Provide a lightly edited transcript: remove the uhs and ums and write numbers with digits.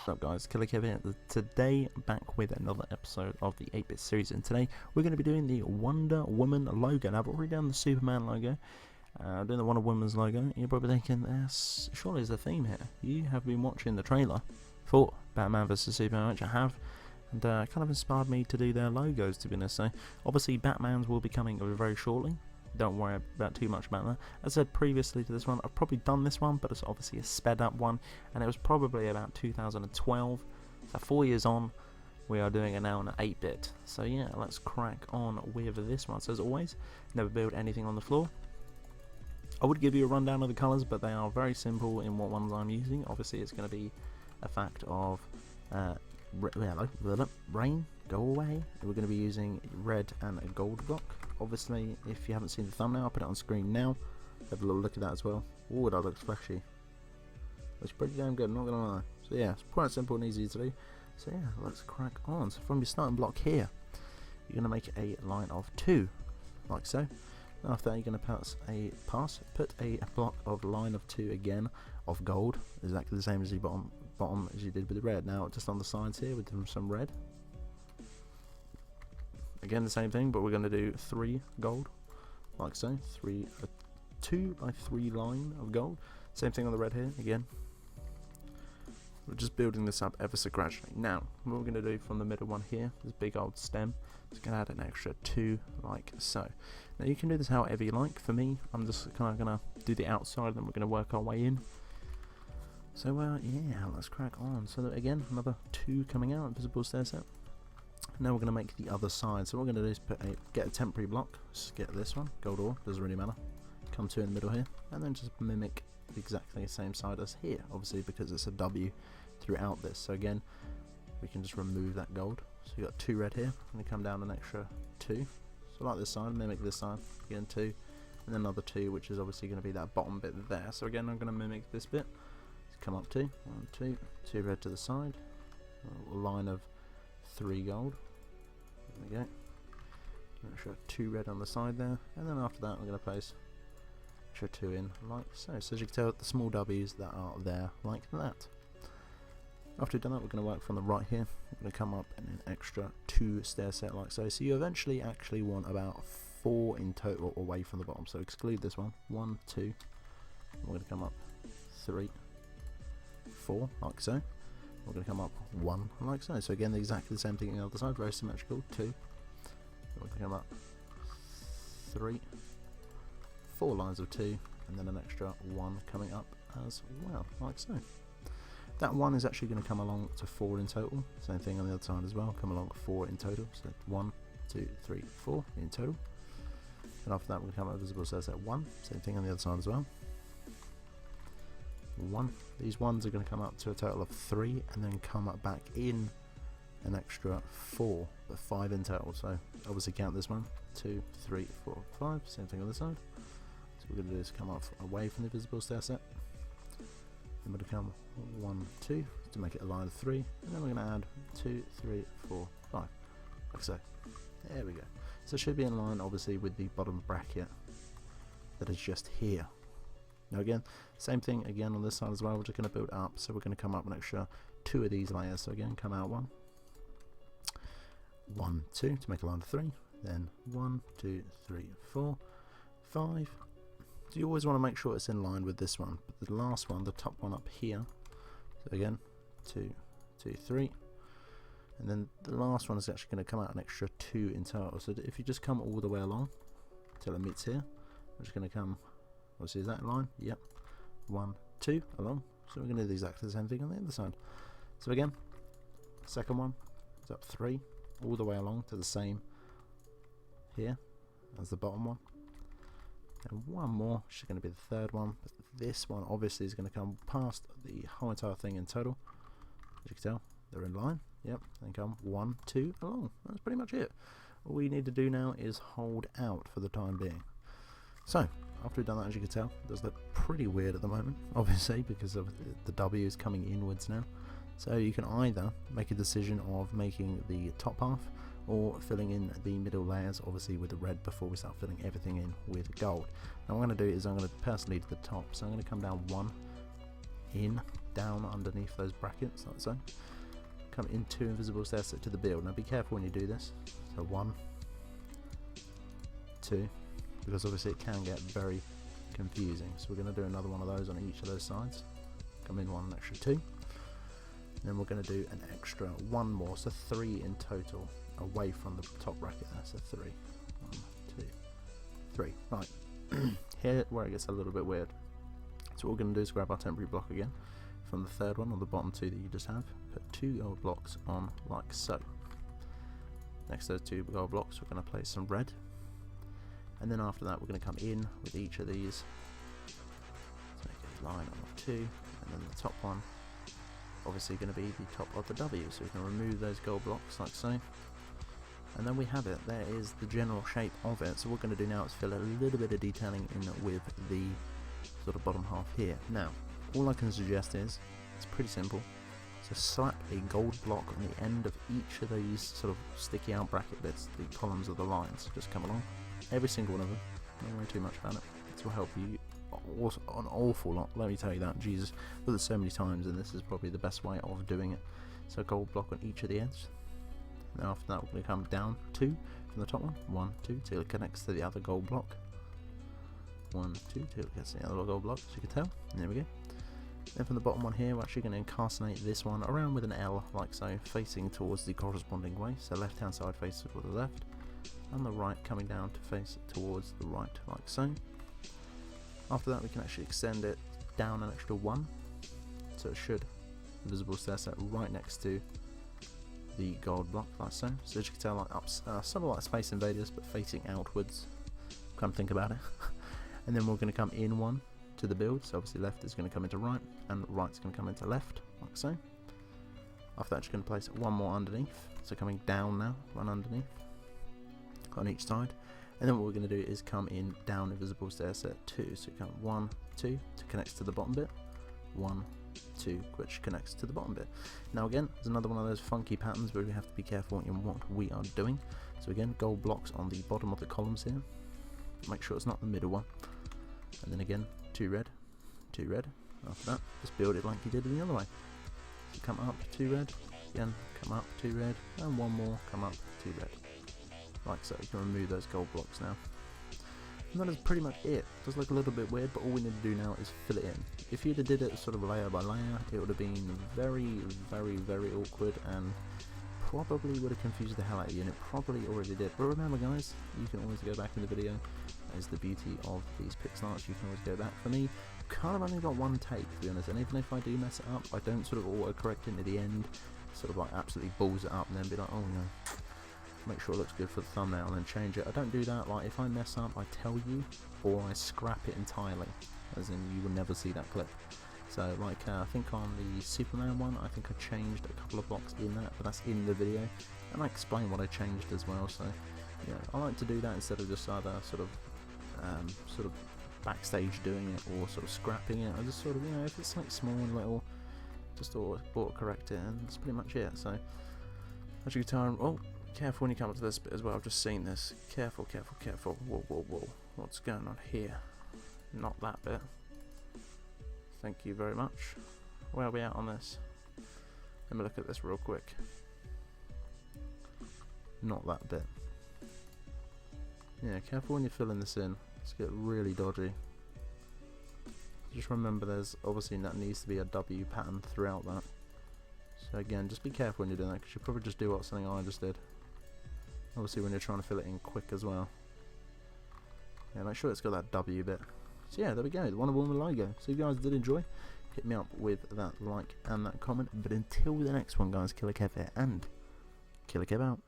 What's up guys, Killerkev here, today back with another episode of the 8-bit series, and today we're going to be doing the Wonderwoman logo. Now I've already done the Superman logo, doing the Wonder Woman's logo. You're probably thinking, surely there's a theme here. You have been watching the trailer for Batman vs Superman, which I have, and kind of inspired me to do their logos, to be honest. So obviously Batman's will be coming very shortly. Don't worry about too much about that. As I said previously to this one, I've probably done this one, but it's obviously a sped up one, and it was probably about 2012. So 4 years on, we are doing it now on an 8-bit. So yeah, let's crack on with this one. So as always, never build anything on the floor. I would give you a rundown of the colours, but they are very simple in what ones I'm using. Obviously it's going to be a fact of rain, go away. We're going to be using red and a gold block. Obviously, if you haven't seen the thumbnail, I'll put it on screen now. Have a little look at that as well. Oh, that looks flashy. Looks pretty damn good, not gonna lie. So yeah, it's quite simple and easy to do. So yeah, let's crack on. So from your starting block here, you're gonna make a line of 2, like so. After that, you're gonna put a block of line of 2 again of gold, exactly the same as the bottom as you did with the red. Now just on the sides here with some red. Again the same thing, but we're going to do 3 gold, like so. 2 by 3 line of gold. Same thing on the red here. Again, we're just building this up ever so gradually. Now what we're going to do from the middle one here, this big old stem, is going to add an extra 2 like so. Now you can do this however you like. For me, I'm just kind of going to do the outside, and then we're going to work our way in. So yeah, let's crack on. So that, again, another 2 coming out, visible stair set. Now we're going to make the other side. So what we're going to do is get a temporary block. Just get this one, gold ore, doesn't really matter. Come 2 in the middle here, and then just mimic exactly the same side as here. Obviously because it's a W throughout this. So again, we can just remove that gold. So you got 2 red here, and you come down an extra 2. So like this side, mimic this side, again 2, and then another 2, which is obviously going to be that bottom bit there. So again, I'm going to mimic this bit. Come up 2, 1, 2, 2 red to the side, a line of 3 gold. There we go. Extra 2 red on the side there, and then after that I'm going to place extra 2 in like so. So as you can tell, the small W's that are there like that. After we've done that, we're going to work from the right here. We're going to come up and an extra 2 stair set like so. So you eventually actually want about 4 in total away from the bottom. So exclude this one. 1, 2. And we're going to come up 3, 4 like so. We're going to come up 1 like so. So again, exactly the same thing on the other side, very symmetrical. 2. We're going to come up 3, 4 lines of 2, and then an extra 1 coming up as well, like so. That 1 is actually going to come along to 4 in total. Same thing on the other side as well, come along 4 in total. So 1, 2, 3, 4 in total. And after that, we're going to come up visible stair set 1. Same thing on the other side as well. 1. These ones are going to come up to a total of 3, and then come up back in an extra 4, but 5 in total. So obviously count this one, 2, 3, 4, 5. Same thing on this side. So we're going to do is come up away from the visible stair set. Then we're going to come 1, 2 to make it a line of 3, and then we're going to add 2, 3, 4, 5, like so. There we go. So it should be in line, obviously, with the bottom bracket that is just here. Now again, same thing again on this side as well. We're just going to build up, so we're going to come up an extra 2 of these layers. So again, come out 1, 1, 2 to make a line of 3, then 1, 2, 3, 4, 5. So you always want to make sure it's in line with this one. But the last one, the top one up here, so again, 2, 2, 3, and then the last one is actually going to come out an extra 2 in total. So if you just come all the way along until it meets here, we're just going to come. Obviously, is that in line? Yep. 1, 2 along. So we're going to do exactly the same thing on the other side. So again, second one is up 3 all the way along to the same here as the bottom one. And one more, which is going to be the third one. But this one obviously is going to come past the whole entire thing in total. As you can tell, they're in line. Yep. And come 1, 2 along. That's pretty much it. All we need to do now is hold out for the time being. So after we've done that, as you can tell, it does look pretty weird at the moment, obviously, because of the W is coming inwards now. So you can either make a decision of making the top half or filling in the middle layers, obviously with the red, before we start filling everything in with gold. Now what I'm going to do is I'm going to personally to the top, so I'm going to come down 1 in down underneath those brackets, like so. Come in 2 invisible stairs to the build. Now be careful when you do this. So 1, 2, because obviously it can get very confusing. So we're going to do another one of those on each of those sides. Come in 1, an extra 2. Then we're going to do an extra 1 more, so 3 in total, away from the top bracket there. So 3, 1, 2, 3. Right, here where it gets a little bit weird. So what we're going to do is grab our temporary block again from the third one on the bottom 2 that you just have. Put 2 gold blocks on like so. Next to those 2 gold blocks we're going to place some red, and then after that we're going to come in with each of these. Let's make a line on 2, and then the top one obviously going to be the top of the W, so we can remove those gold blocks like so, and then we have it. There is the general shape of it. So what we're going to do now is fill a little bit of detailing in with the sort of bottom half here. Now all I can suggest is, it's pretty simple, so slap a gold block on the end of each of these sort of sticky out bracket bits, the columns of the lines. Just come along, every single one of them, don't worry too much about it. This will help you an awful lot, let me tell you that. Jesus, I've done it so many times and this is probably the best way of doing it. So gold block on each of the ends. Then after that we're going to come down 2 from the top one, 1, 2, till it connects to the other gold block. 1, 2, till it gets to the other gold block, as you can tell. And there we go. Then from the bottom one here, we're actually going to incarnate this one around with an L, like so, facing towards the corresponding way. So left hand side faces towards the left, and the right coming down to face towards the right, like so. After that we can actually extend it down an extra 1, so it should visible stair set right next to the gold block, like so. So as you can tell, like sort of like Space Invaders, but facing outwards. Come think about it. And then we're going to come in 1 to the build, so obviously left is going to come into right, and right's going to come into left, like so. After that, just going to place 1 more underneath, so coming down now, 1 underneath on each side. And then what we're going to do is come in down invisible stair set 2, so come 1, 2 to connects to the bottom bit, 1, 2 which connects to the bottom bit. Now again, there's another one of those funky patterns where we have to be careful in what we are doing. So again, gold blocks on the bottom of the columns here, make sure it's not the middle one, and then again 2 red, 2 red. After that, just build it like you did in the other way. So come up 2 red, again come up 2 red, and 1 more, come up 2 red. Like so. You can remove those gold blocks now. And that is pretty much it. It does look a little bit weird, but all we need to do now is fill it in. If you'd have did it sort of layer by layer, it would have been very, very, very awkward and probably would have confused the hell out of you, and it probably already did. But remember guys, you can always go back in the video. That is the beauty of these Pixelarts, you can always go back. For me, kind of only got 1 take to be honest, and even if I do mess it up, I don't sort of auto-correct into the end, sort of like absolutely balls it up and then be like, oh no. Make sure it looks good for the thumbnail and then change it. I don't do that. Like if I mess up, I tell you, or I scrap it entirely, as in you will never see that clip. So like I think on the Superman one, I think I changed a couple of blocks in that, but that's in the video, and I explain what I changed as well. So yeah, I like to do that instead of just either sort of backstage doing it or sort of scrapping it. I just sort of, you know, if it's like small and little, just auto correct it, and that's pretty much it. So as you can tell, oh, careful when you come up to this bit as well. I've just seen this. Careful, careful, careful. Whoa, whoa, whoa. What's going on here? Not that bit. Thank you very much. Where are we at on this? Let me look at this real quick. Not that bit. Yeah, careful when you're filling this in. It's get really dodgy. Just remember there's obviously that needs to be a W pattern throughout that. So again, just be careful when you're doing that, because you probably just do something I just did. Obviously when you're trying to fill it in quick as well. Yeah, make sure it's got that W bit. So yeah, there we go, the Wonderwoman logo. So if you guys did enjoy, hit me up with that like and that comment. But until the next one guys, Killerkev here, and Killerkev out.